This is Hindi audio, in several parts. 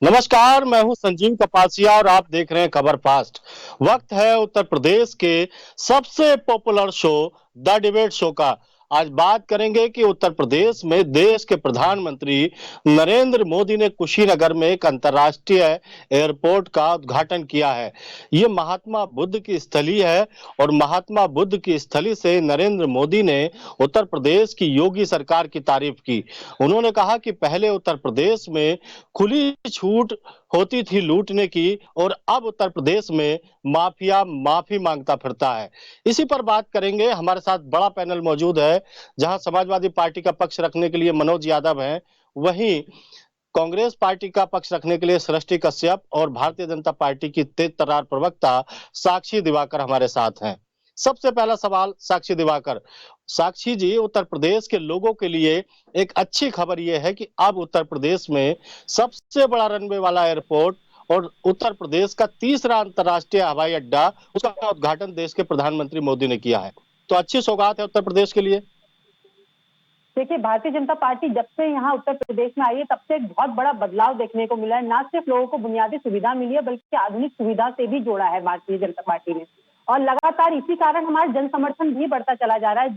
नमस्कार, मैं हूं संजीव कपासिया और आप देख रहे हैं खबर फास्ट। वक्त है उत्तर प्रदेश के सबसे popular show the debate show का। आज बात करेंगे कि उत्तर प्रदेश में देश के प्रधानमंत्री नरेंद्र मोदी ने कुशीनगर में एक अंतर्राष्ट्रीय एयरपोर्ट का उद्घाटन किया है। ये महात्मा बुद्ध की स्थली है और महात्मा बुद्ध की स्थली से नरेंद्र मोदी ने उत्तर प्रदेश की योगी सरकार की तारीफ की। उन्होंने कहा कि पहले उत्तर प्रदेश में खुली छूट होती थी लूटने की और अब उत्तर प्रदेश में माफिया माफी मांगता फिरता है। इसी पर बात करेंगे। हमारे साथ बड़ा पैनल मौजूद है, जहां समाजवादी पार्टी का पक्ष रखने के लिए मनोज यादव हैं, वहीं कांग्रेस पार्टी का पक्ष रखने के लिए सृष्टि कश्यप और भारतीय जनता पार्टी की तेज तर्रार प्रवक्ता साक्षी दिवाकर हमारे साथ हैं। सबसे पहला सवाल साक्षी दिवाकर। साक्षी जी, उत्तर प्रदेश के लोगों के लिए एक अच्छी खबर यह है कि अब उत्तर प्रदेश में सबसे बड़ा रनवे वाला एयरपोर्ट और उत्तर प्रदेश का तीसरा अंतर्राष्ट्रीय हवाई अड्डा, उसका उद्घाटन देश के प्रधानमंत्री मोदी ने किया है। तो अच्छी सौगात है उत्तर प्रदेश के लिए। देखिए, भारतीय जनता पार्टी जब से यहाँ उत्तर प्रदेश में आई है तब से एक बहुत बड़ा बदलाव देखने को मिला है। ना सिर्फ लोगों को बुनियादी सुविधा मिली है बल्कि आधुनिक सुविधा से भी जोड़ा है भारतीय जनता पार्टी ने। और लगातार इसी कारण हमारा जन समर्थन भी बढ़ता चला जा रहा है।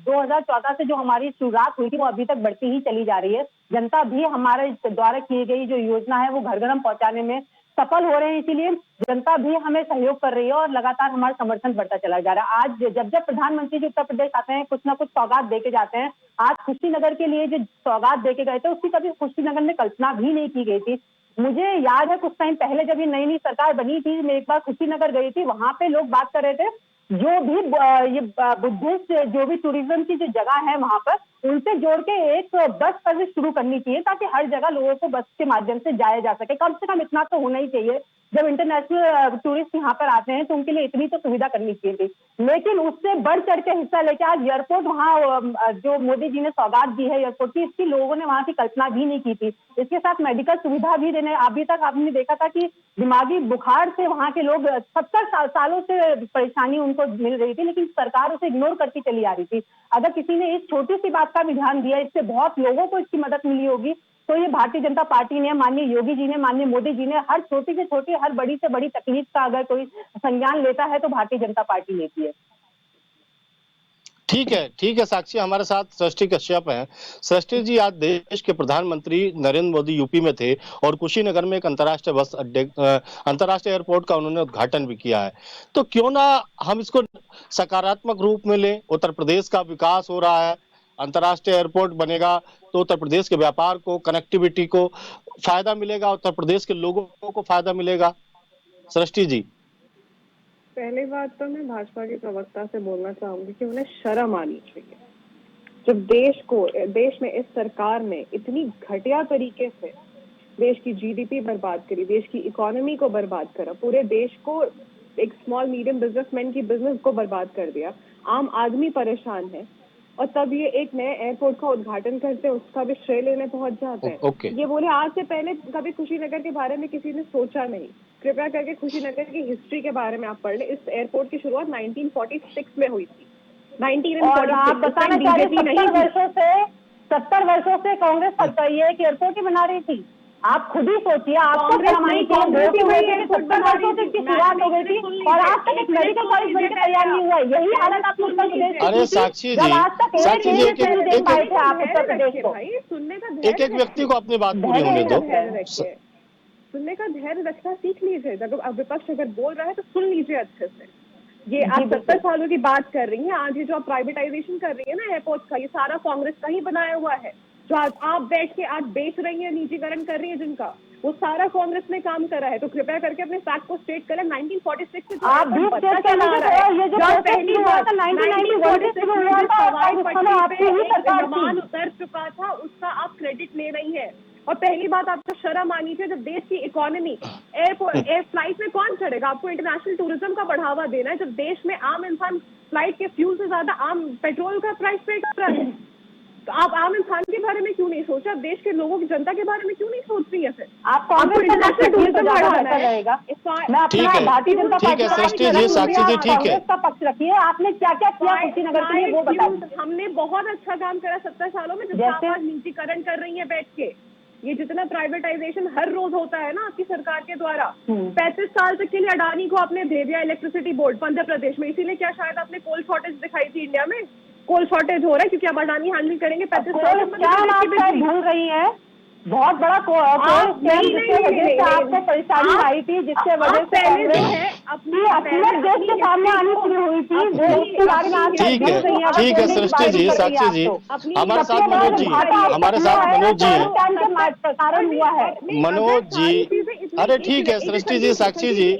2014 से जो हमारी शुरुआत हुई थी वो अभी तक बढ़ती ही चली जा रही है। जनता भी हमारे द्वारा की गई जो योजना है वो घर घर पहुंचाने में सफल हो रहे हैं, इसीलिए जनता भी हमें सहयोग कर रही है और लगातार हमारा समर्थन बढ़ता चला जा रहा है। आज जब जब प्रधानमंत्री जी उत्तर प्रदेश आते हैं कुछ ना कुछ सौगात देके जाते हैं। आज कुशीनगर के लिए जो सौगात देके गए थे उसकी कभी कुशीनगर में कल्पना भी नहीं की गई थी। मुझे याद है कुछ टाइम पहले जब ये नई नई सरकार बनी थी, मैं एक बार कुशीनगर गई थी, वहां पे लोग बात कर रहे थे जो भी ये बुद्धिस्ट जो भी टूरिज्म की जो जगह है वहां पर उनसे जोड़ के एक बस सर्विस शुरू करनी चाहिए ताकि हर जगह लोगों को बस के माध्यम से जाया जा सके। कम से कम इतना तो होना ही चाहिए। जब इंटरनेशनल टूरिस्ट यहाँ पर आते हैं तो उनके लिए इतनी तो सुविधा करनी चाहिए थी, लेकिन उससे बढ़ चढ़ के हिस्सा लेके आज एयरपोर्ट वहाँ जो मोदी जी ने सौगात दी है एयरपोर्ट की, इसकी लोगों ने वहां की कल्पना भी नहीं की थी। इसके साथ मेडिकल सुविधा भी देने, अभी तक आपने देखा था कि दिमागी बुखार से वहां के लोग 70 सालों से परेशानी उनको मिल रही थी, लेकिन सरकार उसे इग्नोर करती चली आ रही थी। अगर किसी ने इस छोटी सी बात का भी ध्यान दिया, इससे बहुत लोगों को इसकी मदद मिली होगी। तो ये भारतीय जनता पार्टी ने, माननीय योगी जी ने, माननीय मोदी जी ने हर छोटी से छोटी, हर बड़ी से बड़ी तकलीफ का अगर कोई संज्ञान लेता है तो भारतीय जनता पार्टी लेती है। ठीक है साक्षी, हमारे साथ सृष्टि कश्यप हैं। सृष्टि जी, आज देश के प्रधानमंत्री नरेंद्र मोदी यूपी में थे और कुशीनगर में एक अंतर्राष्ट्रीय बस अड्डे अंतर्राष्ट्रीय एयरपोर्ट का उन्होंने उद्घाटन भी किया है। तो क्यों ना हम इसको सकारात्मक रूप में लें। उत्तर प्रदेश का विकास हो रहा है, अंतर्राष्ट्रीय एयरपोर्ट बनेगा तो उत्तर प्रदेश के व्यापार को, कनेक्टिविटी को फायदा मिलेगा, उत्तर प्रदेश के लोगों को फायदा मिलेगा। सृष्टि जी। पहली बात तो मैं भाजपा के प्रवक्ता से बोलना चाहूंगी कि उन्हें शर्म आनी चाहिए। जब देश में इस सरकार ने इतनी घटिया तरीके से देश की जीडीपी बर्बाद करी, देश की इकोनॉमी को बर्बाद करा, पूरे देश को, एक स्मॉल मीडियम बिजनेसमैन की बिजनेस को बर्बाद कर दिया, आम आदमी परेशान है, और तब ये एक नए एयरपोर्ट का उद्घाटन करते हैं, उसका भी श्रेय लेने पहुंच जाते हैं। ये बोले आज से पहले कभी कुशीनगर के बारे में किसी ने सोचा नहीं। कृपया करके कुशीनगर की हिस्ट्री के बारे में आप पढ़ ले। इस एयरपोर्ट की शुरुआत 1946 में हुई थी। 70 वर्षों से कांग्रेस ये एक एयरपोर्ट ही बना रही थी। आप खुद ही सोचिए, आपको हमारी 70 वर्षों से इसकी शुरुआत हो गई थी और आज तक एक मेडिकल कॉलेज बनकर तैयार नहीं हुआ। यही हालत आप उत्तर प्रदेश की। अरे साक्षी जी, साक्षी जी, एक एक व्यक्ति को अपनी बात पूरी होने दो। सुनने का धैर्य रखना सीख लीजिए। जब विपक्ष अगर बोल रहा है तो सुन लीजिए अच्छे से। ये आप 70 सालों की बात कर रही हैं। आज ये जो आप प्राइवेटाइजेशन कर रही है ना एयरपोर्ट का, ये सारा कांग्रेस का ही बनाया हुआ है। जो आप बैठ के आज बेच रही है, निजीकरण कर रही है जिनका, वो सारा कांग्रेस ने काम करा है। तो कृपया करके अपने फैक्ट को स्टेट करें। 1946 से आप भी पता चला रहा है, ये जो पहली बार 1991 उतर चुका था, उसका आप क्रेडिट ले रही है। और पहली बात आपको शर्म आनी चाहिए, जब देश की इकोनॉमी एयर फ्लाइट में कौन चढ़ेगा? आपको इंटरनेशनल टूरिज्म का बढ़ावा देना है, जब देश में आम इंसान फ्लाइट के फ्यूल से ज्यादा आम पेट्रोल का प्राइस पे कर रहा है। तो आप आम इंसान के बारे में क्यों नहीं सोचा? देश के लोगों की, जनता के बारे में क्यों नहीं सोच रही है? फिर आपको इंटरनेशनल टूरिज्म बढ़ाना रहेगा। भारतीय जनता पार्टी का पक्ष रखिए। आपने क्या क्या किया कुशीनगर के लिए वो बताइए। हमने बहुत अच्छा काम करा 70 सालों में, जैसे निजीकरण कर रही है बैठ के। ये जितना प्राइवेटाइजेशन हर रोज होता है ना आपकी सरकार के द्वारा, 35 साल तक के लिए अडानी को आपने दे दिया इलेक्ट्रिसिटी बोर्ड मध्य प्रदेश में। इसीलिए क्या शायद आपने कोल शॉर्टेज दिखाई थी इंडिया में? कोल शॉर्टेज हो रहा है क्योंकि अब अडानी हैंडल करेंगे 35 साल तक। क्या आप भूल रही है? बहुत बड़ा जिसके वजह से आपको परेशानी आई थी, जिसके वजह से अपनी असलियत देश के सामने आनी शुरू हुई थी, वो उसके बारे में आप ठीक है सृष्टि जी, साक्षी जी, हमारे साथ मनोज जी, हमारे साथ मनोज जी हैं। कारण हुआ है मनोज जी, अरे ठीक है सृष्टि जी, साक्षी जी,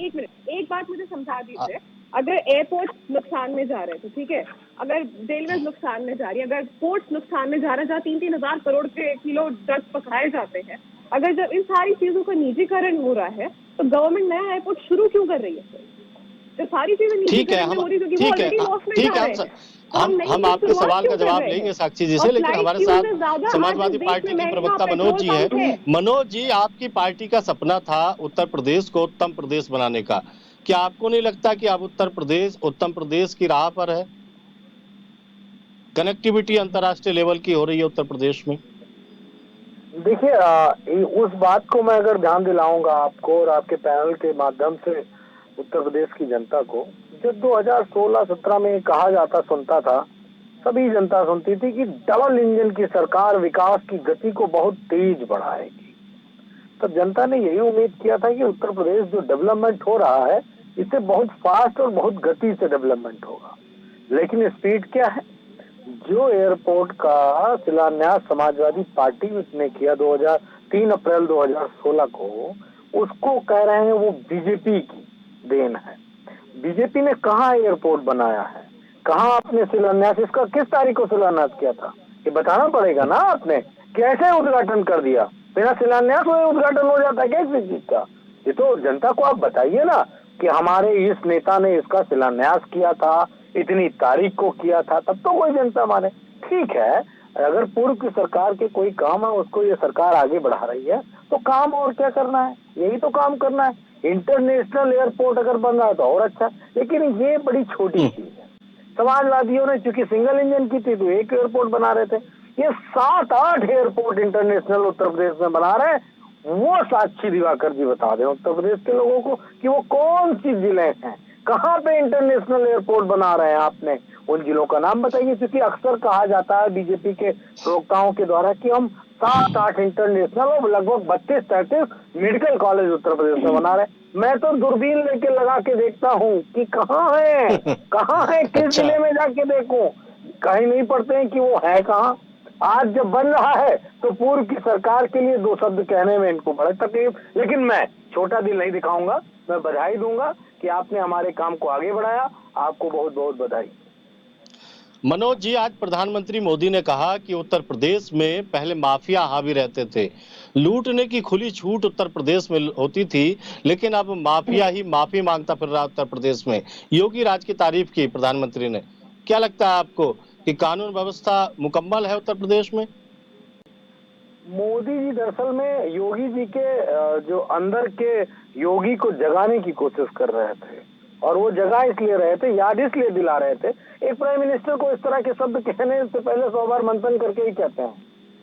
एक बात मुझे समझा दीजिए। अगर एयरपोर्ट नुकसान में जा रहे थे, ठीक है, अगर रेलवे नुकसान में जा रही है, अगर पोर्ट्स नुकसान में जा रहे हैं जहाँ 3-3 हजार करोड़ के किलो ड्रग्स पकड़ाए जाते हैं, अगर जब इन सारी चीजों का निजीकरण हो रहा है तो गवर्नमेंट नया एयरपोर्ट शुरू क्यों कर रही है? तो सारी चीजें निजीकरण में हो रही है क्योंकि वो ऑलरेडी लॉस में जा रहे हैं। हम आपके सवाल का जवाब लेंगे साक्षी जी से, लेकिन हमारे साथ समाजवादी पार्टी के प्रवक्ता मनोज जी हैं। मनोज जी, आपकी पार्टी का सपना था उत्तर प्रदेश को उत्तम प्रदेश बनाने का। क्या आपको नहीं लगता कि अब उत्तर प्रदेश उत्तम प्रदेश की राह पर है? कनेक्टिविटी अंतर्राष्ट्रीय लेवल की हो रही है उत्तर प्रदेश में। देखिए, उस बात को मैं अगर ध्यान दिलाऊंगा आपको और आपके पैनल के माध्यम से उत्तर प्रदेश की जनता को, जब 2016-17 में कहा जाता सुनता था, सभी जनता सुनती थी कि डबल इंजन की सरकार विकास की गति को बहुत तेज बढ़ाएगी। तब जनता ने यही उम्मीद किया था कि उत्तर प्रदेश जो डेवलपमेंट हो रहा है इससे बहुत फास्ट और बहुत गति से डेवलपमेंट होगा। लेकिन स्पीड क्या है? जो एयरपोर्ट का शिलान्यास समाजवादी पार्टी ने किया 3 अप्रैल 2016 को, उसको कह रहे हैं वो बीजेपी की देन है। बीजेपी ने कहाँ एयरपोर्ट बनाया है, कहाँ आपने शिलान्यास, इसका किस तारीख को शिलान्यास किया था, ये बताना पड़ेगा ना। आपने कैसे उद्घाटन कर दिया? बिना शिलान्यास हुए उद्घाटन हो जाता है क्या किसी चीज का? ये तो जनता को आप बताइए ना कि हमारे इस नेता ने इसका शिलान्यास किया था, इतनी तारीख को किया था, तब तो कोई जनता माने। ठीक है, अगर पूर्व की सरकार के कोई काम है उसको ये सरकार आगे बढ़ा रही है तो काम और क्या करना है, यही तो काम करना है। इंटरनेशनल एयरपोर्ट अगर बन रहा है तो और अच्छा, लेकिन ये बड़ी छोटी चीज है। समाजवादियों ने चूंकि सिंगल इंजन की थी तो एक एयरपोर्ट बना रहे थे, ये 7-8 एयरपोर्ट इंटरनेशनल उत्तर प्रदेश में बना रहे हैं। वो साक्षी दिवाकर जी बता दें उत्तर प्रदेश के लोगों को कि वो कौन सी जिले हैं, कहाँ पे इंटरनेशनल एयरपोर्ट बना रहे हैं। आपने उन जिलों का नाम बताइए, क्योंकि अक्सर कहा जाता है बीजेपी के प्रवक्ताओं के द्वारा कि हम 7-8 इंटरनेशनल और लगभग 32-33 मेडिकल कॉलेज उत्तर प्रदेश में बना रहे हैं। मैं तो दूरबीन लेके लगा के देखता हूँ कि कहाँ है, कहाँ है, किस जिले में जाके देखूं, कहीं नहीं पड़ते हैं कि वो है कहाँ। आज जब बन रहा है तो पूर्व की सरकार के लिए 2 शब्द कहने में इनको बड़ा तकलीफ, लेकिन मैं छोटा दिल नहीं दिखाऊंगा, मैं बधाई दूंगा कि आपने हमारे काम को आगे बढ़ाया। आपको बहुत बहुत बधाई। मनोज जी, आज प्रधानमंत्री मोदी ने कहा कि उत्तर प्रदेश में पहले माफिया हावी रहते थे, लूटने की खुली छूट उत्तर प्रदेश में होती थी, लेकिन अब माफिया ही माफी मांगता फिर रहा उत्तर प्रदेश में। योगी राज की तारीफ की प्रधानमंत्री ने। क्या लगता है आपको कि कानून व्यवस्था मुकम्मल है उत्तर प्रदेश में? मोदी जी दरअसल में योगी जी के जो अंदर के योगी को जगाने की कोशिश कर रहे थे, और वो जगा इसलिए रहे थे, याद इसलिए दिला रहे थे। एक प्राइम मिनिस्टर को इस तरह के शब्द कहने से पहले 100 बार मंथन करके ही कहते हैं।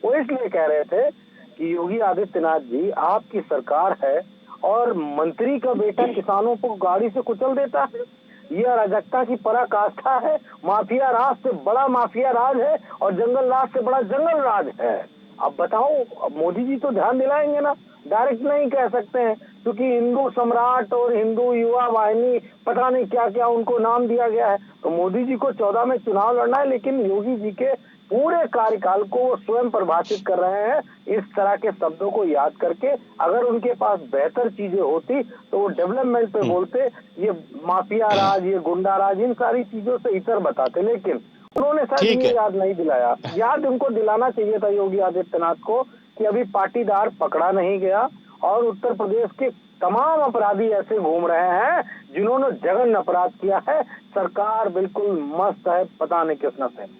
वो इसलिए कह रहे थे कि योगी आदित्यनाथ जी, आपकी सरकार है और मंत्री का बेटा किसानों को गाड़ी से कुचल देता है, यह अराजकता की पराकाष्ठा है। माफिया राज से बड़ा माफिया राज है और जंगल राज से बड़ा जंगल राज है। अब बताओ, अब मोदी जी तो ध्यान दिलाएंगे ना, डायरेक्ट नहीं कह सकते हैं क्योंकि हिंदू सम्राट और हिंदू युवा वाहिनी पता नहीं क्या क्या उनको नाम दिया गया है। तो मोदी जी को 14 में चुनाव लड़ना है, लेकिन योगी जी के पूरे कार्यकाल को वो स्वयं परिभाषित कर रहे हैं इस तरह के शब्दों को याद करके। अगर उनके पास बेहतर चीजें होती तो वो डेवलपमेंट पे बोलते, ये माफिया राज, ये गुंडा राज, इन सारी चीजों से इतर बताते, लेकिन उन्होंने शायद ये याद नहीं दिलाया। याद उनको दिलाना चाहिए था योगी आदित्यनाथ को कि अभी पाटीदार पकड़ा नहीं गया और उत्तर प्रदेश के तमाम अपराधी ऐसे घूम रहे हैं जिन्होंने जघन्य अपराध किया है। सरकार बिल्कुल मस्त है, पता नहीं किस नशे में।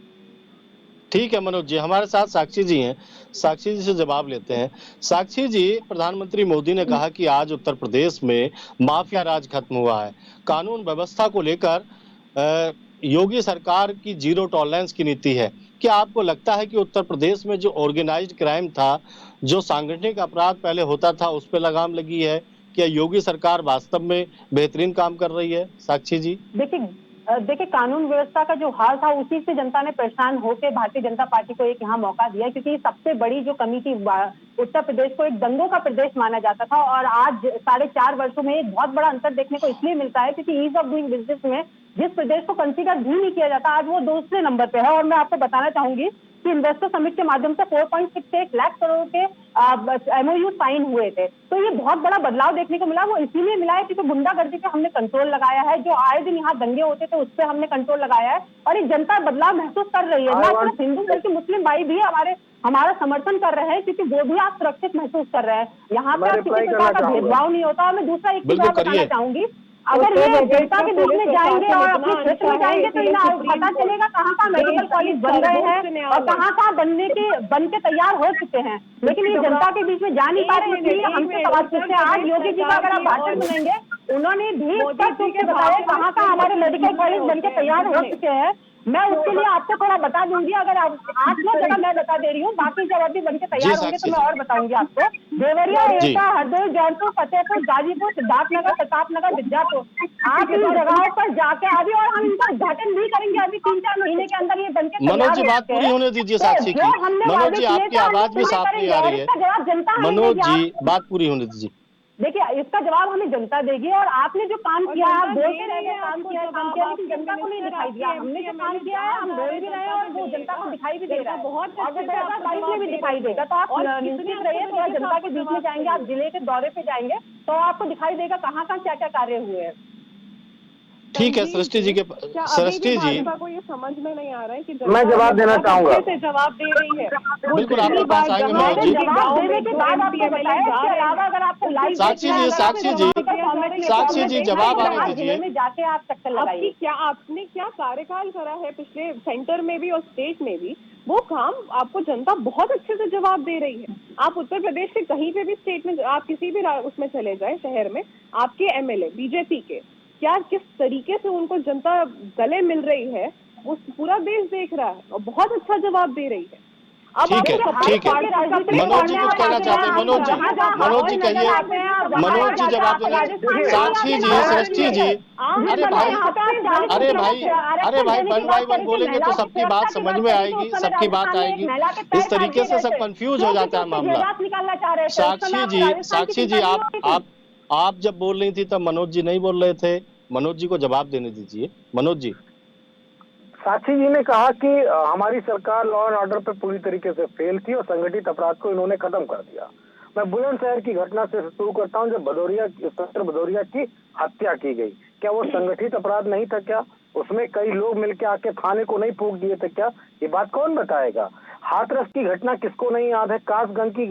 ठीक है मनोज जी, हमारे साथ साक्षी जी हैं, साक्षी जी से जवाब लेते हैं। साक्षी जी, प्रधानमंत्री मोदी ने कहा कि आज उत्तर प्रदेश में माफिया राज खत्म हुआ है, कानून व्यवस्था को लेकर योगी सरकार की जीरो टॉलरेंस की नीति है। क्या आपको लगता है कि उत्तर प्रदेश में जो ऑर्गेनाइज्ड क्राइम था, जो सांगठनिक अपराध पहले होता था, उस पे लगाम लगी है? क्या योगी सरकार वास्तव में बेहतरीन काम कर रही है? साक्षी जी। देखिए कानून व्यवस्था का जो हाल था उसी से जनता ने परेशान होकर भारतीय जनता पार्टी को एक यहाँ मौका दिया, क्योंकि सबसे बड़ी जो कमी थी, उत्तर प्रदेश को एक दंगों का प्रदेश माना जाता था और आज 4.5 वर्षों में एक बहुत बड़ा अंतर देखने को इसलिए मिलता है क्योंकि ईज ऑफ डूइंग बिजनेस में जिस प्रदेश को कंसीडर भी नहीं किया जाता आज वो दूसरे नंबर पे है। और मैं आपको बताना चाहूंगी कि इन्वेस्टर समिट के माध्यम से 4.68 लाख करोड़ के एमओयू साइन हुए थे। तो ये बहुत बड़ा बदलाव देखने को मिला। वो इसीलिए मिला है क्योंकि गुंडागर्दी पे हमने कंट्रोल लगाया है, जो आए दिन यहाँ दंगे होते थे उस पर हमने कंट्रोल लगाया है और एक जनता बदलाव महसूस कर रही है। ना सिर्फ हिंदू बल्कि मुस्लिम भाई भी हमारा समर्थन कर रहे हैं क्योंकि वो भी आप सुरक्षित महसूस कर रहे हैं। यहाँ पे किसी प्रकार का भेदभाव नहीं होता। और मैं दूसरा एक चीज बताना चाहूंगी, अगर ये जनता के बीच में जाएंगे और अपने क्षेत्र में जाएंगे तो इन्हें पता चलेगा कहाँ मेडिकल कॉलेज बन रहे हैं और कहाँ बन के तैयार हो चुके हैं, लेकिन ये जनता के बीच में जा नहीं पा रहे। इसलिए हमसे सवाल पूछते हैं। आज योगी जी का अगर आप भाषण सुनेंगे, उन्होंने भी स्पष्ट रूप से बताया कहाँ हमारे मेडिकल कॉलेज बन के तैयार हो चुके हैं। मैं उसके लिए आपको थोड़ा बता दूंगी, अगर आप 8-9 जगह मैं बता दे रही हूँ, बाकी जब अभी बन के तैयार होंगे तो मैं और बताऊंगी आपको। देवरिया, एटा, हरदोई, जौनपुर, फतेहपुर, गाजीपुर, सिद्धार्थनगर, प्रतापनगर, विद्यापुर, आप इन जगहों पर जाके अभी और हम इनका उद्घाटन भी करेंगे अभी 3-4 महीने के अंदर ये बन के मनोज जी बात पूरी होने दीजिए साक्षी की। मनोज जी आपकी आवाज भी साफ नहीं आ रही है। मनोज जी बात पूरी होने दीजिए। देखिए इसका जवाब हमें जनता देगी और आपने जो काम किया है, आप बोलते रह गए काम किया लेकिन जनता को नहीं दिखाई दिया। हमने जो काम किया है हम बोल भी रहे हैं और वो जनता को दिखाई भी दे रहा है और वो 2022 में भी दिखाई देगा। तो आप निश्चित रहिए, थोड़ा जनता के बीच में जाएंगे, आप जिले के दौरे पे जाएंगे तो आपको दिखाई देगा कहाँ क्या क्या कार्य हुए हैं। ठीक है सृष्टि जी के सृष्टि जी को ये समझ में नहीं आ रहा है कि मैं जवाब देना चाहूंगा। जवाब दे रही है। बिल्कुल आपके पास आएंगे मनोज जी। साक्षी जी जवाब आने दीजिए। जाके आप चक्कर लगाइए। क्या आपने क्या कार्यकाल करा है पिछले सेंटर में भी और स्टेट में भी, वो काम आपको जनता बहुत अच्छे से जवाब दे रही है। आप उत्तर प्रदेश के कहीं पे भी स्टेट में, आप किसी भी उसमें चले जाए शहर में, आपके एमएलए बीजेपी के क्या किस तरीके से उनको जनता गले मिल रही है वो पूरा देश देख रहा है और बहुत अच्छा जवाब दे रही है। ठीक है मनोज जी कुछ कहना चाहते हैं? मनोज जी कहिए। मनोज जी जवाब देंगे। साक्षी जी, सृष्टि जी, अरे भाई वन बाय वन बोलेंगे तो सबकी बात समझ में आएगी, सबकी बात आएगी। इस तरीके से सब कंफ्यूज हो जाता है मामला। साक्षी जी आप जब बोल रही थी तब मनोज जी नहीं बोल रहे थे। मनोज जी को जवाब देने दीजिए। मनोज जी। साक्षी जी ने कहा कि हमारी सरकार लॉ एंड ऑर्डर पे पूरी तरीके से फेल थी और संगठित अपराध को इन्होंने खत्म कर दिया। मैं बुलंदशहर की घटना से शुरू करता हूं, जब भदौरिया की हत्या की गई। क्या वो संगठित अपराध नहीं था? क्या उसमें कई लोग मिलकर आके थाने को नहीं फूंक दिए थे? क्या ये बात कौन बताएगा? हाथरस की घटना किसको नहीं याद है? कासगंज की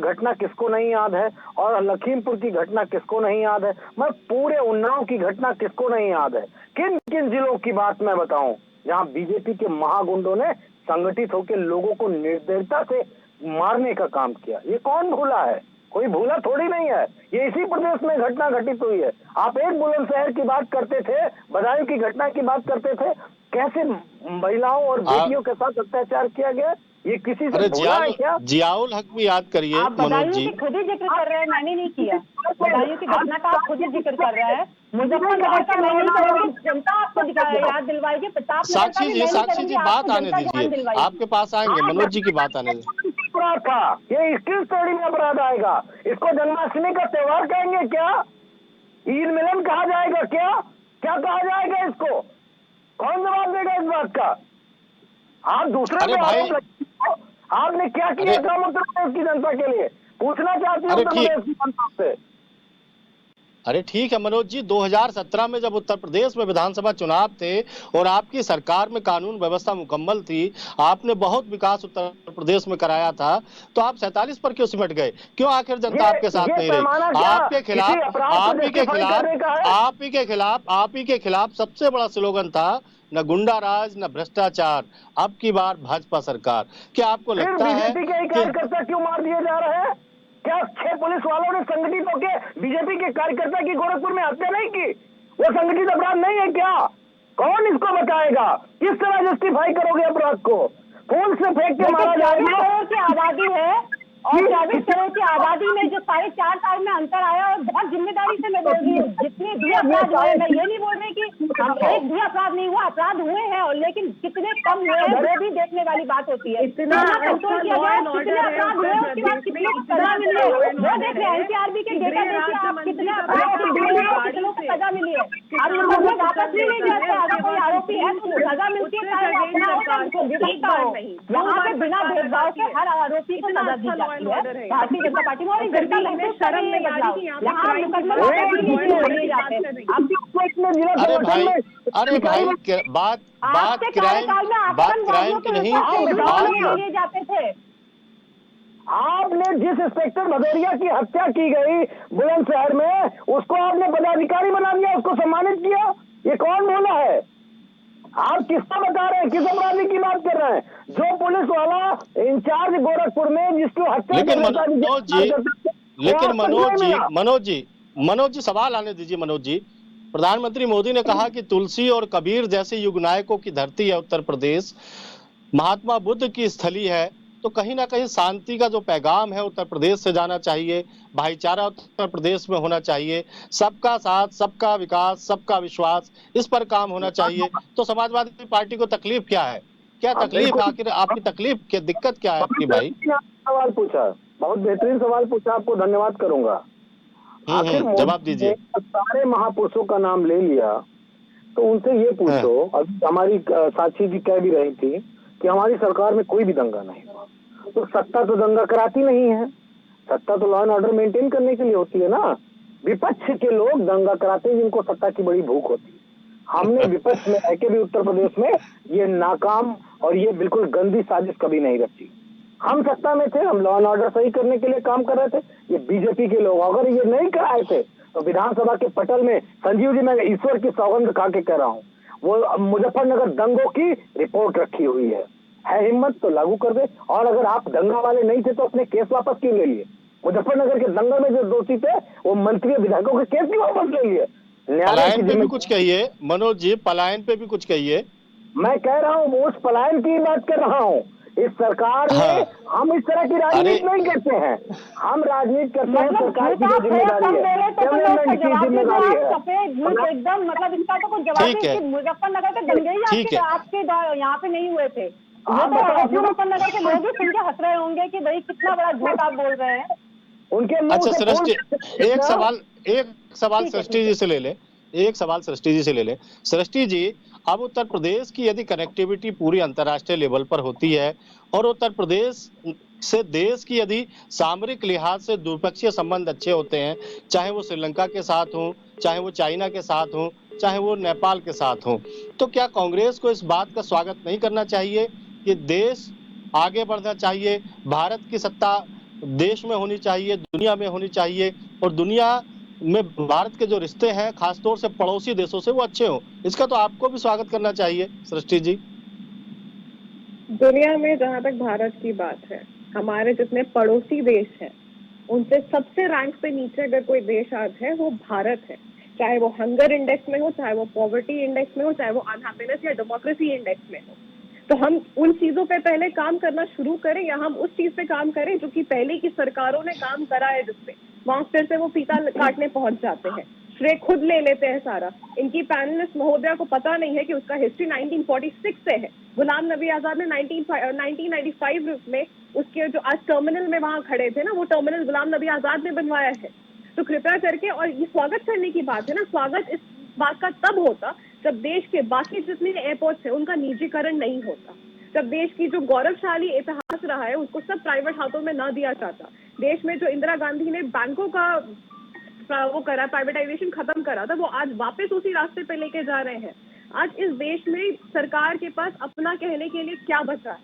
घटना किसको नहीं याद है? और लखीमपुर की घटना किसको नहीं याद है? मैं पूरे उन्नाव की घटना किसको नहीं याद है? किन किन जिलों की बात मैं बताऊं जहां बीजेपी के महागुंडों ने संगठित होकर लोगों को निर्दयता से मारने का काम किया? ये कौन भूला है? कोई भूला थोड़ी नहीं है। ये इसी प्रदेश में घटना घटित हुई है। आप एक बुलंदशहर की बात करते थे, बदायूं की घटना की बात करते थे, कैसे महिलाओं और बेटियों के साथ अत्याचार किया गया, ये किसी से भूला है क्या? जियाउल हक भी याद करिए। मनोज जी खुद ही जिक्र कर रहे हैं, मैंने नहीं किया। बदायूं की घटना का आप खुद ही जिक्र कर रहे हैं। मुजफ्फरनगर का मैं नहीं करूंगी, जनता आपको याद दिलवाएगी। साक्षी जी बात आने दीजिए, आपके पास आएंगे। मनोज जी की बात आने दीजिए। था ये किस श्रेणी में अपराध आएगा? इसको जन्माष्टमी का त्योहार कहेंगे क्या? ईद मिलन कहा जाएगा क्या? क्या कहा जाएगा इसको? कौन जवाब देगा इस बात का? आप दूसरे पे आपने क्या किया काम उत्तर प्रदेश की जनता के लिए? पूछना चाहती हूँ उत्तर प्रदेश की जनता से। अरे ठीक है मनोज जी, 2017 में जब उत्तर प्रदेश में विधानसभा चुनाव थे और आपकी सरकार में कानून व्यवस्था मुकम्मल थी, आपने बहुत विकास उत्तर प्रदेश में कराया था, तो आप 47 पर क्यों सिमट गए? क्यों आखिर जनता आपके साथ नहीं रही? आप ही के खिलाफ सबसे बड़ा स्लोगन था, न गुंडा राज न भ्रष्टाचार, अब की बार भाजपा सरकार। क्या आपको लगता है कार्यकर्ता क्यों मार दिए जा रहे हैं? क्या 6 पुलिस वालों ने संगठित होकर बीजेपी के कार्यकर्ता की गोरखपुर में हत्या नहीं की? वो संगठित अपराध नहीं है क्या? कौन इसको बताएगा? किस तरह जस्टिफाई करोगे अपराध को? फूल से फेंक के मारा 24 जाएगा। करोड़ की आबादी है और 24 करोड़ की आबादी में जो 4.5 साल में अंतर आया, और बहुत जिम्मेदारी से मैं बोल रही हूँ, जितने भी अपराध हुए, मैं ये नहीं बोल रही कि हम एक भी अपराध नहीं हुआ, अपराध हुए हैं, और लेकिन कितने कम हुए हैं वो भी देखने वाली बात होती है। इतना कंट्रोल किया गया, कितने अपराध हुए, उसके बाद कितने सजा मिली है वो देख रहे हैं। एनसीआरबी के डेटा देखिए आप, कितने अपराध कितनों को सजा मिली है। अब मतलब वापस भी नहीं जाते, अगर कोई आरोपी है तो सजा मिलती है, चाहे वो अपना हो चाहे विपक्ष का हो। यहाँ पे बिना भेदभाव के हर आरोपी को सजा दी जाती है भारतीय जनता पार्टी में, और ये जनता महसूस कर रही है बदलाव। यहाँ मुकदमे वापस भी नहीं लिए जाते। अरे भाई बात क्राइम की नहीं, आज लिए जाते थे। आपने जिस इंस्पेक्टर भदौरिया की हत्या की गई बुलंदशहर में, उसको आपने पदाधिकारी बना दिया, उसको सम्मानित किया। ये कौन बोला है? आप किसका बता रहे हैं? किस अपराधी की बात कर रहे हैं? जो पुलिस वाला इंचार्ज गोरखपुर में जिसको हत्या, लेकिन मनोज जी सवाल आने दीजिए। मनोज जी, प्रधानमंत्री मोदी ने कहा कि तुलसी और कबीर जैसे युग नायकों की धरती है उत्तर प्रदेश, महात्मा बुद्ध की स्थली है, तो कहीं ना कहीं शांति का जो पैगाम है उत्तर प्रदेश से जाना चाहिए, भाईचारा उत्तर प्रदेश में होना चाहिए, सबका साथ, सबका विकास, सबका विश्वास, इस पर काम होना चाहिए। तो समाजवादी पार्टी को तकलीफ क्या है? क्या तकलीफ, आखिर आपकी तकलीफ क्या, दिक्कत क्या है आपकी भाई? सवाल पूछा, बहुत बेहतरीन सवाल पूछा, आपको धन्यवाद करूंगा। आखिर जवाब दीजिए। सारे महापुरुषों का नाम ले लिया तो उनसे ये पूछो, अभी हमारी साक्षी जी कह भी रही थी कि हमारी सरकार में कोई भी दंगा नहीं हुआ, तो सत्ता तो दंगा कराती नहीं है, सत्ता तो लॉ एंड ऑर्डर मेंटेन करने के लिए होती है ना। विपक्ष के लोग दंगा कराते हैं जिनको सत्ता की बड़ी भूख होती है। हमने विपक्ष में रह के भी उत्तर प्रदेश में ये नाकाम और ये बिल्कुल गंदी साजिश कभी नहीं रची। हम सत्ता में थे, हम लॉ एंड ऑर्डर सही करने के लिए काम कर रहे थे। ये बीजेपी के लोग अगर ये नहीं कराए थे तो विधानसभा के पटल में, संजीव जी मैं ईश्वर की सौगंध खा के कह रहा हूँ, वो मुजफ्फरनगर दंगों की रिपोर्ट रखी हुई है हिम्मत तो लागू कर दे। और अगर आप दंगा वाले नहीं थे तो अपने केस वापस क्यों ले लिए? मुजफ्फरनगर के दंगल में जो दोषी थे वो मंत्री विधायकों के केस क्यों वापस ले लिए? पलायन पे भी कुछ कहिए मनोज जी, पलायन पे भी कुछ कहिए। मैं कह रहा हूँ उस पलायन की बात कर रहा हूँ। इस सरकार में हम इस तरह की राजनीति नहीं करते हैं, हम राजनीति करते हैं सरकार की जो जिम्मेदारी है, गवर्नमेंट की जिम्मेदारी है। सफेद झूठ एकदम, मतलब इसका तो कोई जवाब नहीं। मुजफ्फरनगर के दंगे ही आपके यहाँ पे नहीं हुए थे। मुजफ्फरनगर के लोग भी सुन के हंस रहे होंगे कि भाई कितना बड़ा झूठ आप बोल रहे हैं उनके। अच्छा सृष्टि, एक सवाल सृष्टि जी से ले ले, एक सवाल सृष्टि जी से ले ले। सृष्टि जी, अब उत्तर प्रदेश की यदि कनेक्टिविटी पूरी अंतर्राष्ट्रीय लेवल पर होती है और उत्तर प्रदेश से देश की यदि सामरिक लिहाज से द्विपक्षीय संबंध अच्छे होते हैं, चाहे वो श्रीलंका के साथ हो, चाहे वो चाइना के साथ हो, चाहे वो नेपाल के साथ हो, तो क्या कांग्रेस को इस बात का स्वागत नहीं करना चाहिए कि देश आगे बढ़ना चाहिए, भारत की सत्ता देश में होनी चाहिए, दुनिया में होनी चाहिए, और दुनिया में भारत के जो रिश्ते हैं खासतौर से पड़ोसी देशों से वो अच्छे हो? इसका तो आपको भी स्वागत करना चाहिए सृष्टि जी। दुनिया में जहां तक भारत की बात है, हमारे जितने पड़ोसी देश हैं उनसे सबसे रैंक पे नीचे अगर कोई देश आज है वो भारत है। चाहे वो हंगर इंडेक्स में हो, चाहे वो पॉवर्टी इंडेक्स में हो, चाहे वो अनहैप्पीनेस या डेमोक्रेसी इंडेक्स में हो। तो हम उन चीजों पे पहले काम करना शुरू करें या हम उस चीज पे काम करें जो कि पहले की सरकारों ने काम करा है, जिसपे वहां फिर से वो फीता काटने पहुंच जाते हैं, श्रेय खुद ले लेते हैं सारा। इनकी पैनलिस्ट महोदया को पता नहीं है कि उसका हिस्ट्री 1946 से है। गुलाम नबी आजाद ने 1995 में उसके जो आज टर्मिनल में वहां खड़े थे ना, वो टर्मिनल गुलाम नबी आजाद ने बनवाया है। तो कृपया करके, और ये स्वागत करने की बात है ना, स्वागत इस बात का तब होता जब देश के बाकी जितने एयरपोर्ट्स हैं उनका निजीकरण नहीं होता, जब देश की जो गौरवशाली इतिहास रहा है उसको सब प्राइवेट हाथों में ना दिया जाता। देश में जो इंदिरा गांधी ने बैंकों का वो करा, प्राइवेटाइजेशन खत्म करा था, वो आज वापस उसी रास्ते पे लेके जा रहे हैं। आज इस देश में सरकार के पास अपना कहने के लिए क्या बचा है?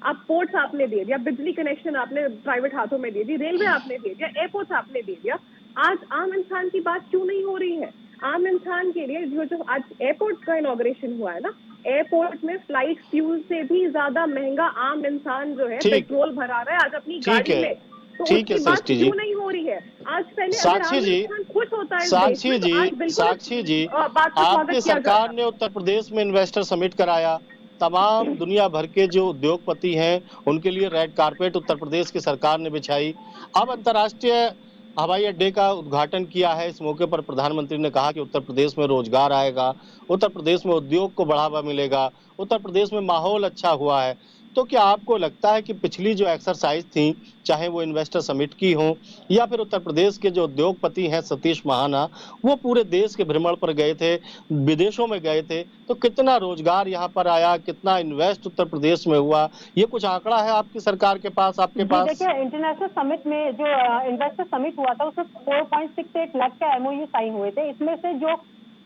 आप पोर्ट्स आपने दे दिया, बिजली कनेक्शन आपने प्राइवेट हाथों में दे दी, रेलवे आपने दे दिया, एयरपोर्ट्स आपने दे दिया। आज आम इंसान की बात क्यों नहीं हो रही है? आम इंसान के लिए जो आज एयरपोर्ट का इनॉग्रेशन हुआ है ना, एयरपोर्ट में फ्लाइट फ्यूल से भी ज्यादा महंगा आम इंसान जो है पेट्रोल भरा रहा है आज अपनी गाड़ी में। तो ठीक है सृष्टि जी, क्यों नहीं हो रही है? आज पहले साक्षी जी, खुश होता है साक्षी जी, आपकी सरकार ने उत्तर प्रदेश में इन्वेस्टर समिट कराया, तमाम दुनिया भर के जो उद्योगपति हैं, उनके लिए रेड कारपेट उत्तर प्रदेश की सरकार ने बिछाई। अब अंतर्राष्ट्रीय हवाई अड्डे का उद्घाटन किया है। इस मौके पर प्रधानमंत्री ने कहा कि उत्तर प्रदेश में रोजगार आएगा, उत्तर प्रदेश में उद्योग को बढ़ावा मिलेगा, उत्तर प्रदेश में माहौल अच्छा हुआ है। तो क्या आपको लगता है कि पिछली जो एक्सरसाइज थी, चाहे वो इन्वेस्टर समिट की हो या फिर उत्तर प्रदेश के जो उद्योगपति हैं सतीश महाना, वो पूरे देश के भ्रमण पर गए थे, विदेशों में गए थे, तो कितना रोजगार यहाँ पर आया, कितना इन्वेस्ट उत्तर प्रदेश में हुआ, ये कुछ आंकड़ा है आपकी सरकार के पास, आपके जी पास? देखिए, इंटरनेशनल समिट में जो इन्वेस्टर समिट हुआ था उसमें 4.68 लाख का एमओयू साइन हुए थे। इसमें से जो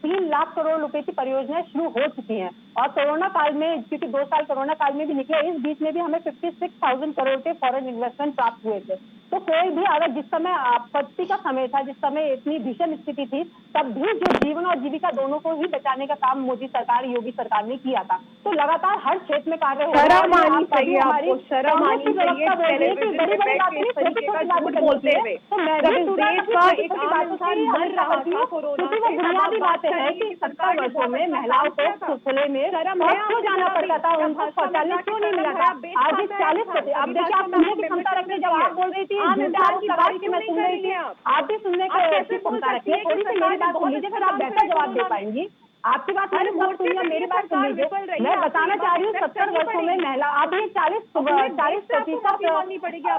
3 लाख करोड़ रुपए की परियोजनाएं शुरू हो चुकी हैं और कोरोना काल में, क्योंकि 2 साल कोरोना काल में भी निकले, इस बीच में भी हमें 56,000 करोड़ के फॉरेन इन्वेस्टमेंट प्राप्त हुए थे। तो कोई भी अगर जिस समय आपत्ति का समय था, जिस समय इतनी भीषण स्थिति थी, तब भी जो जीवन और जीविका दोनों को ही बचाने का काम मोदी सरकार, योगी सरकार ने किया था। तो लगातार हर क्षेत्र में कार्य हो रहा है। शर्म आनी चाहिए आपको, शर्म आनी चाहिए टेलीविजन पे बैठ के इस तरीके का झूठ बोलते हुए। जब इस देश का एक आम इंसान मर रहा था कोरोना से, बुनियादी बात है कि 70 वर्षों में महिलाओं को खुले में क्यों जाना पड़ता था, उनको शौचालय क्यों नहीं मिला था? आज भी 40%। अब देखिए, आप सुनने की क्षमता रखिए। जब आप बोल रही थी झूठे आरोप लगा के मैं सुन रही थी, आप भी सुनने की क्षमता रखिए। थोड़ी सी मेरी बात सुन लीजिए, फिर आप बेहतर जवाब दे पाएंगी। आपकी बात मैंने बहुत सुनी है, मेरी बात सुन लीजिए। मैं बताना चाह रही हूँ 70 वर्षों में महिला, आप ये 40%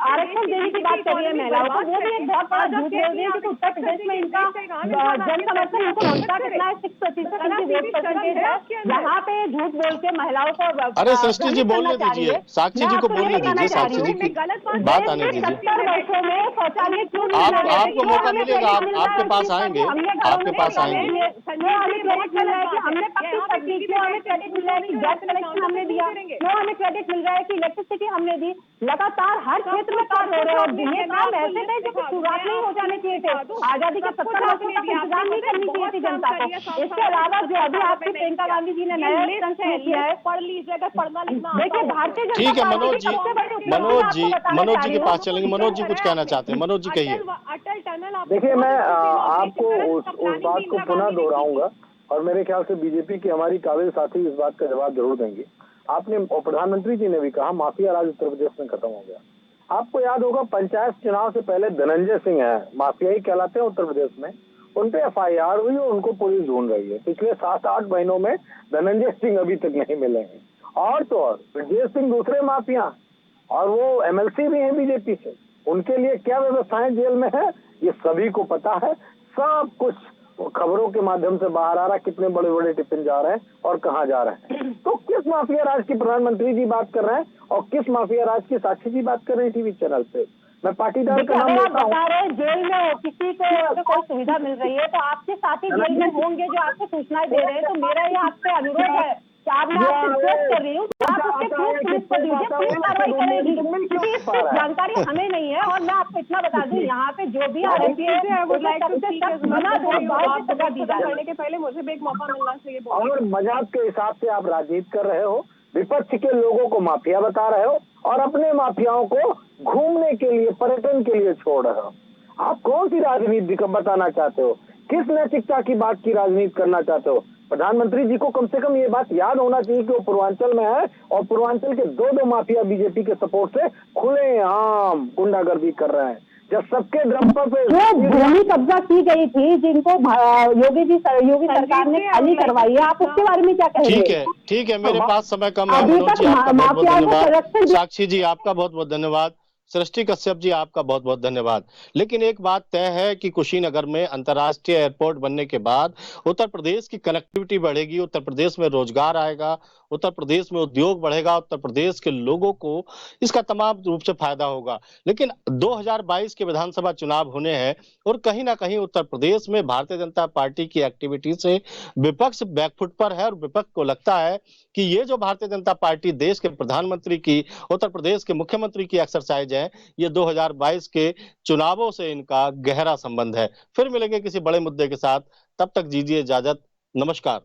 आरक्षण देने की बात कर रही है महिलाओं को, वो भी एक बहुत बड़ा झूठ बोल रही है कि उत्तर प्रदेश में इनका जन समर्थन इनको बनता कितना है, 6% इनकी वोट परसेंटेज है। यहाँ पे झूठ बोल के महिलाओं को, अरे सृष्टि जी बोलने दीजिए, साक्षी जी को बोलने दीजिए, साक्षी जी की बात आने दीजिए। 70 वर्षों में शौचालय क्यों आपको मौका मिलेगा, आपके पास आएंगे, आपके पास आएंगे। कि हमने पक्की सब्जी क्यों, हमें क्रेडिट मिल रहा है कि गैस कनेक्शन हमने दिया, क्यों हमें क्रेडिट मिल रहा है कि इलेक्ट्रिसिटी हमने दी। लगातार हर क्षेत्र में कार्य हो रहे हैं और ये काम ऐसे थे जो कि शुरुआत नहीं हो जाने चाहिए थे। आजादी के 70 वर्षों तक इंतजार नहीं करनी चाहिए थी जनता को। इसके अलावा जो अभी आपकी प्रियंका गांधी जी ने नया किया है, पढ़ लीजिए अगर पढ़ना लिखना। देखिए, भारतीय जनता ठीक है पार्टी मनोज जी के पास चलेंगे। मनोज जी कुछ कहना चाहते हैं, मनोज जी कहिए। अटल टनल, देखिए, मैं आपको उस बात को पुनः दोहराऊंगा और मेरे ख्याल से बीजेपी के हमारी काबिल साथी इस बात का जवाब जरूर देंगे। आपने और प्रधानमंत्री जी ने भी कहा माफिया राज उत्तर प्रदेश में खत्म हो गया। आपको याद होगा पंचायत चुनाव से पहले धनंजय सिंह है, माफियाई कहलाते हैं उत्तर प्रदेश में, उन पे FIR हुई और उनको पुलिस ढूंढ रही है। पिछले 7-8 महीनों में धनंजय सिंह अभी तक नहीं मिले हैं। और तो और ब्रजेश सिंह दूसरे माफिया और वो MLC भी है बीजेपी से, उनके लिए क्या व्यवस्थाएं जेल में है ये सभी को पता है। सब कुछ खबरों के माध्यम से बाहर आ रहा है, कितने बड़े बड़े टिफिन जा रहे हैं और कहाँ जा रहे हैं। तो किस माफिया राज की प्रधानमंत्री जी बात कर रहे हैं और किस माफिया राज की साक्षी जी बात कर रही टीवी चैनल पे? मैं पाटीदार का नाम लेता हूँ। जेल में किसी को अगर कोई सुविधा मिल रही है तो आपके साथी जेल में होंगे जो आपको सूचनाएं दे रहे हैं। तो मेरा ये आपसे अनुरोध है कि आप, मैं आपसे रिक्वेस्ट कर रही हूँ, आप उसके प्रूफ पुलिस को दीजिए, पुलिस कार्रवाई करेगी, क्योंकि इसकी जानकारी हमें नहीं है। और मैं आपको इतना बता दूं, यहाँ पे जो भी आरोपी है करने के पहले मुझे भी एक मौका मिलना चाहिए। और मजाक के हिसाब से आप राजनीति कर रहे हो, विपक्ष के लोगों को माफिया बता रहे हो और अपने माफियाओं को घूमने के लिए, पर्यटन के लिए छोड़ रहे हो। आप कौन सी राजनीति का बताना चाहते हो? किस नैतिकता की बात की राजनीति करना चाहते हो? प्रधानमंत्री जी को कम से कम ये बात याद होना चाहिए कि वो पूर्वांचल में है और पूर्वांचल के 2 माफिया बीजेपी के सपोर्ट से खुलेआम गुंडागर्दी कर रहे हैं। जब सबके ड्रम्पर पे जो भूमि कब्जा की गई थी, जिनको योगी सरकार ने खाली करवाई है, आप उसके बारे में क्या कहेंगे? ठीक है, मेरे पास समय कम है। मनोज जी आपका बहुत बहुत धन्यवाद। साक्षी जी आपका बहुत बहुत धन्यवाद। सृष्टि कश्यप जी आपका बहुत बहुत धन्यवाद। लेकिन एक बात तय है कि कुशीनगर में अंतर्राष्ट्रीय एयरपोर्ट बनने के बाद उत्तर प्रदेश की कनेक्टिविटी बढ़ेगी, उत्तर प्रदेश में रोजगार आएगा, उत्तर प्रदेश में उद्योग बढ़ेगा, उत्तर प्रदेश के लोगों को इसका तमाम रूप से फायदा होगा। लेकिन 2022 के विधानसभा चुनाव होने हैं और कहीं ना कहीं उत्तर प्रदेश में भारतीय जनता पार्टी की एक्टिविटी से विपक्ष बैकफुट पर है और विपक्ष को लगता है कि ये जो भारतीय जनता पार्टी देश के प्रधानमंत्री की, उत्तर प्रदेश के मुख्यमंत्री की एक्सरसाइज है, ये 2022 के चुनावों से इनका गहरा संबंध है। फिर मिलेंगे किसी बड़े मुद्दे के साथ, तब तक दीजिए इजाजत। नमस्कार।